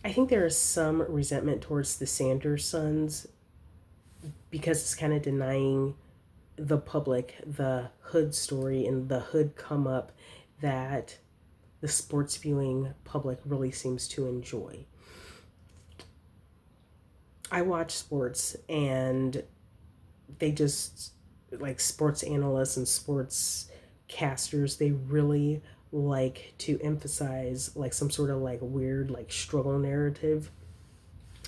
I think there is some resentment towards the Sanders sons because it's kind of denying the public the hood story and the hood come up that the sports viewing public really seems to enjoy. I watch sports and they just, like sports analysts and sports casters, they really like to emphasize like some sort of like weird like struggle narrative,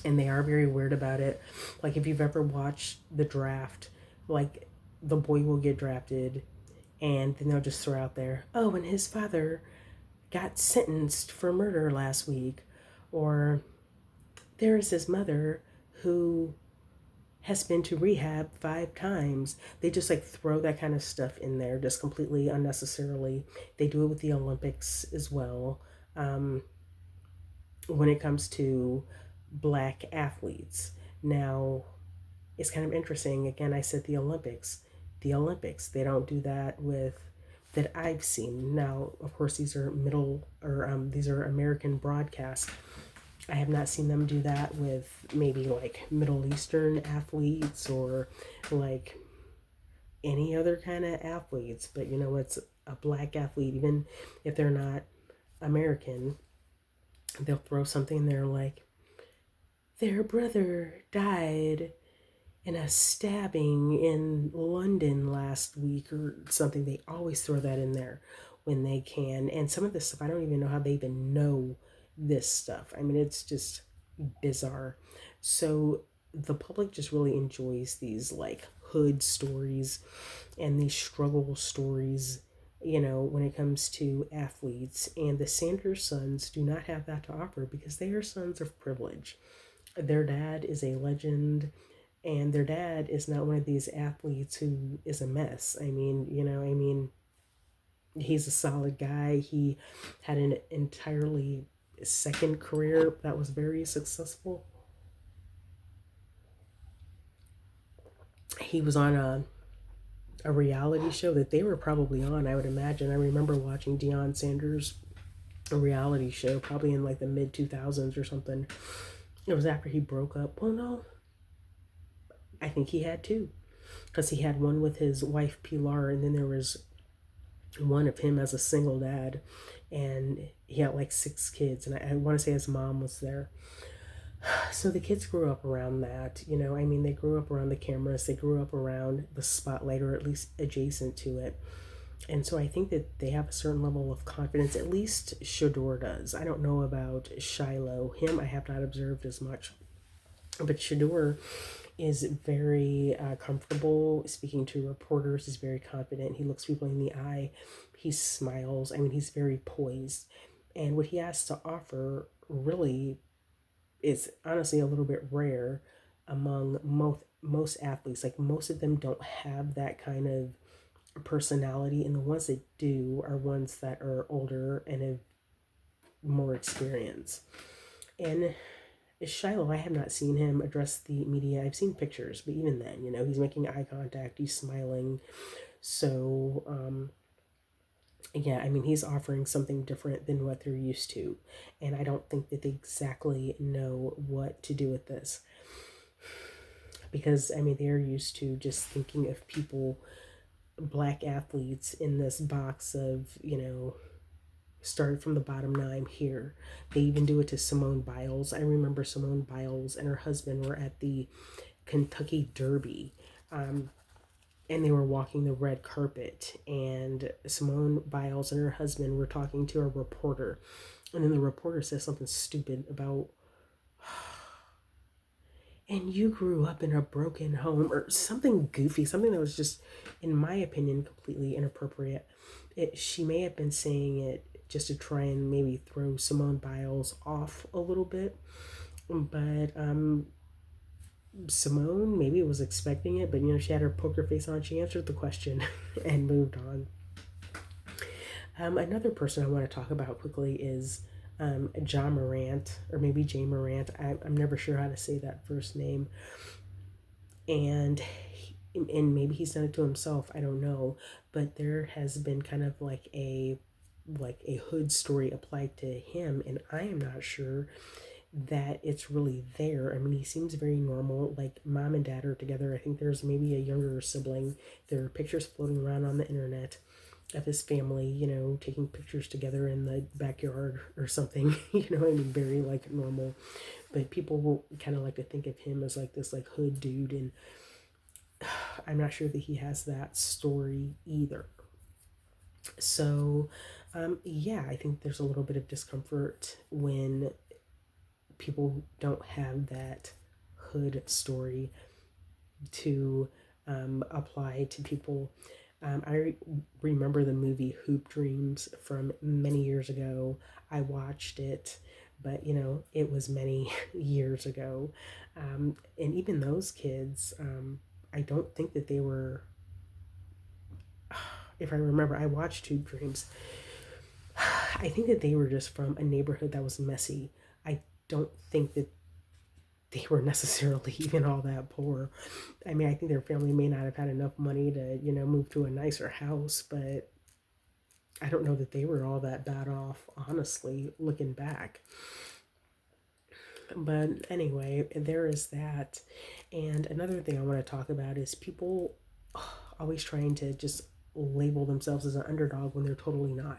and they are very weird about it. Like if you've ever watched the draft, like the boy will get drafted and then they'll just throw out there, oh, and his father got sentenced for murder last week, or there is his mother who has been to rehab 5 times. They just like throw that kind of stuff in there just completely unnecessarily. They do it with the Olympics as well. Um, when it comes to black athletes. Now, it's kind of interesting. Again, I said the Olympics. The Olympics, they don't do that with that I've seen. Now, of course, these are middle or these are American broadcasts. I have not seen them do that with maybe like Middle Eastern athletes or like any other kind of athletes. But you know, it's a black athlete, even if they're not American, they'll throw something in there like their brother died in a stabbing in London last week or something. They always throw that in there when they can. And some of this stuff, I don't even know how they even know this stuff. I mean, it's just bizarre. So the public just really enjoys these like hood stories and these struggle stories, you know, when it comes to athletes. And the Sanders sons do not have that to offer because they are sons of privilege. Their dad is a legend, and their dad is not one of these athletes who is a mess. I mean, you know, I mean, he's a solid guy. He had an entirely second career that was very successful. He was on a reality show that they were probably on, I would imagine. I remember watching Deion Sanders' a reality show probably in like the mid 2000s or something. It was after he broke up. Well, no, I think he had two because he had one with his wife Pilar, and then there was one of him as a single dad, and he had like 6 kids, and I want to say his mom was there. So the kids grew up around that, you know. I mean, they grew up around the cameras, they grew up around the spotlight, or at least adjacent to it. And so I think that they have a certain level of confidence. At least Shador does. I don't know about Shiloh. Him, I have not observed as much. But Shador is very comfortable speaking to reporters. He's very confident. He looks people in the eye. He smiles. I mean, he's very poised. And what he has to offer really is honestly a little bit rare among most athletes. Like most of them don't have that kind of personality, and the ones that do are ones that are older and have more experience. And Shiloh, I have not seen him address the media. I've seen pictures, but even then, you know, he's making eye contact, he's smiling. So, yeah, I mean, he's offering something different than what they're used to. And I don't think that they exactly know what to do with this. Because, I mean, they're used to just thinking of people, black athletes, in this box of, you know, started from the bottom, now I'm here. They even do it to Simone Biles. I remember Simone Biles and her husband were at the Kentucky Derby, um, and they were walking the red carpet, and Simone Biles and her husband were talking to a reporter, and then the reporter says something stupid about, and you grew up in a broken home, or something goofy, something that was just, in my opinion, completely inappropriate. She may have been saying it just to try and maybe throw Simone Biles off a little bit, but Simone maybe was expecting it, but you know, she had her poker face on. She answered the question and moved on. Another person I want to talk about quickly is John Morant, or maybe Jay Morant. I'm never sure how to say that first name. And maybe he's done it to himself. I don't know, but there has been kind of like a hood story applied to him, and I am not sure that it's really there. I mean, he seems very normal. Like, mom and dad are together. I think there's maybe a younger sibling. There are pictures floating around on the internet of his family, taking pictures together in the backyard or something. I mean, very like normal. But people will kind of like to think of him as like this like hood dude, and I'm not sure that he has that story either. So, yeah, I think there's a little bit of discomfort when people don't have that hood story to apply to people. I remember the movie Hoop Dreams from many years ago. I watched it, but it was many years ago. And even those kids, I don't think that they were, if I remember, I watched Hoop Dreams. I think that they were just from a neighborhood that was messy. I don't think that they were necessarily even all that poor. I mean, I think their family may not have had enough money to, move to a nicer house, but I don't know that they were all that bad off, honestly, looking back. But anyway, there is that. And another thing I want to talk about is people always trying to just label themselves as an underdog when they're totally not.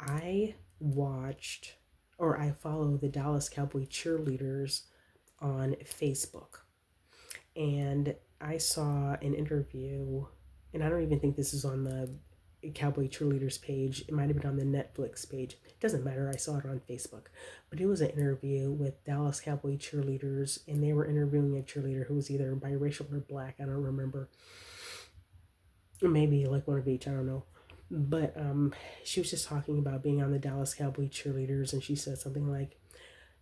I watched or I follow the Dallas Cowboy cheerleaders on Facebook. And I saw an interview, and I don't even think this is on the Cowboy Cheerleaders page. It might have been on the Netflix page. It doesn't matter. I saw it on Facebook. But it was an interview with Dallas Cowboy cheerleaders, and they were interviewing a cheerleader who was either biracial or black. I don't remember. Maybe like one of each. I don't know. But she was just talking about being on the Dallas Cowboy cheerleaders, and she said something like,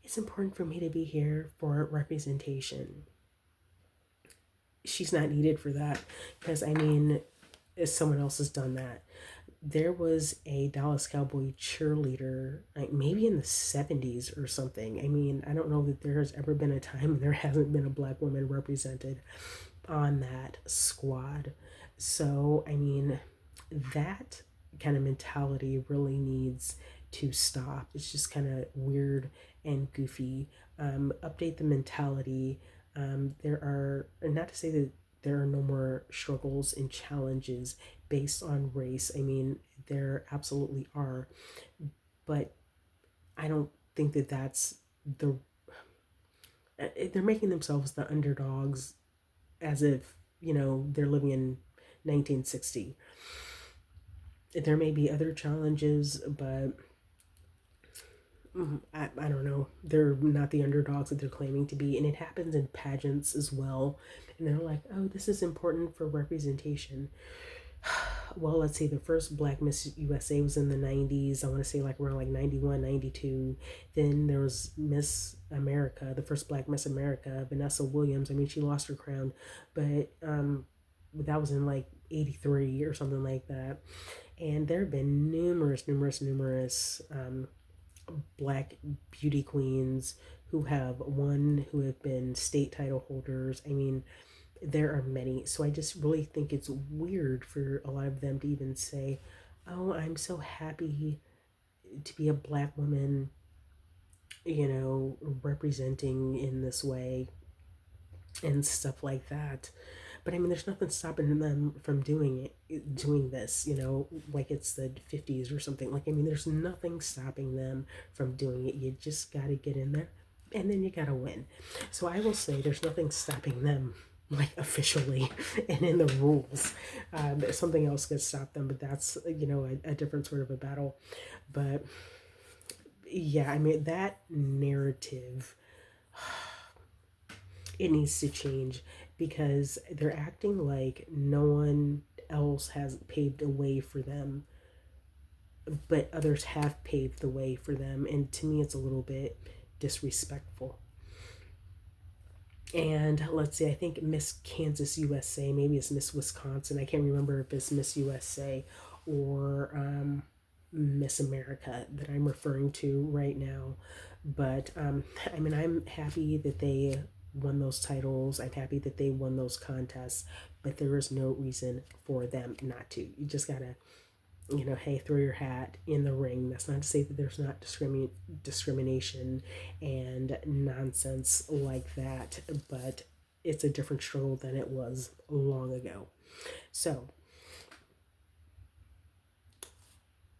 "It's important for me to be here for representation." She's not needed for that because I mean, someone else has done that. There was a Dallas Cowboy cheerleader, like maybe in the 70s or something. I mean, I don't know that there has ever been a time there hasn't been a black woman represented on that squad. So, I mean, that kind of mentality really needs to stop. It's just kind of weird and goofy. Update the mentality. There are, not to say that there are no more struggles and challenges based on race. I mean, there absolutely are, but I don't think that that's the, they're making themselves the underdogs as if, they're living in 1960. There may be other challenges, but I don't know. They're not the underdogs that they're claiming to be. And it happens in pageants as well. And they're like, oh, this is important for representation. Well, let's see, the first Black Miss USA was in the 90s. I want to say like around like 91, 92. Then there was Miss America, the first Black Miss America, Vanessa Williams. I mean, she lost her crown, but that was in like 83 or something like that. And there have been numerous Black beauty queens who have won, who have been state title holders. I mean, there are many. So I just really think it's weird for a lot of them to even say, oh, I'm so happy to be a Black woman, representing in this way and stuff like that. But I mean, there's nothing stopping them from doing this, like it's the 50s or something. Like, I mean, there's nothing stopping them from doing it. You just got to get in there and then you got to win. So I will say there's nothing stopping them, like officially and in the rules. Something else could stop them, but that's, a different sort of a battle. But yeah, I mean, that narrative, it needs to change because they're acting like no one else has paved a way for them, but others have paved the way for them. And to me, it's a little bit disrespectful. And let's see, I think Miss Kansas USA, maybe it's Miss Wisconsin. I can't remember if it's Miss USA or Miss America that I'm referring to right now. But I mean, I'm happy that they won those titles. I'm happy that they won those contests, but there is no reason for them not to. You just gotta hey, throw your hat in the ring. That's not to say that there's not discrimination and nonsense like that, but it's a different struggle than it was long ago. So,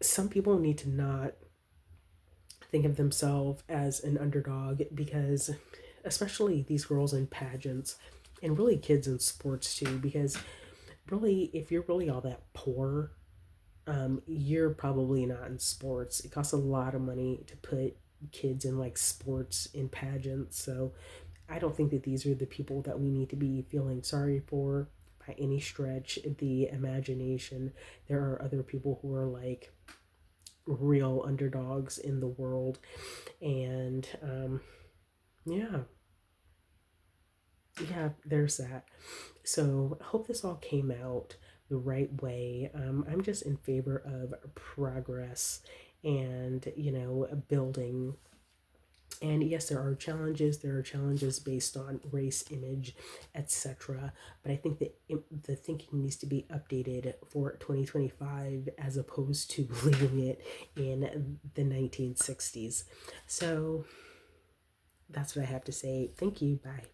some people need to not think of themselves as an underdog because, especially these girls in pageants and really kids in sports too, because really, if you're really all that poor, you're probably not in sports. It costs a lot of money to put kids in like sports in pageants. So I don't think that these are the people that we need to be feeling sorry for by any stretch of the imagination. There are other people who are like real underdogs in the world. And yeah, yeah, there's that. So I hope this all came out the right way. I'm just in favor of progress and, building. And yes, there are challenges. There are challenges based on race, image, etc. But I think that the thinking needs to be updated for 2025 as opposed to leaving it in the 1960s. So that's what I have to say. Thank you. Bye.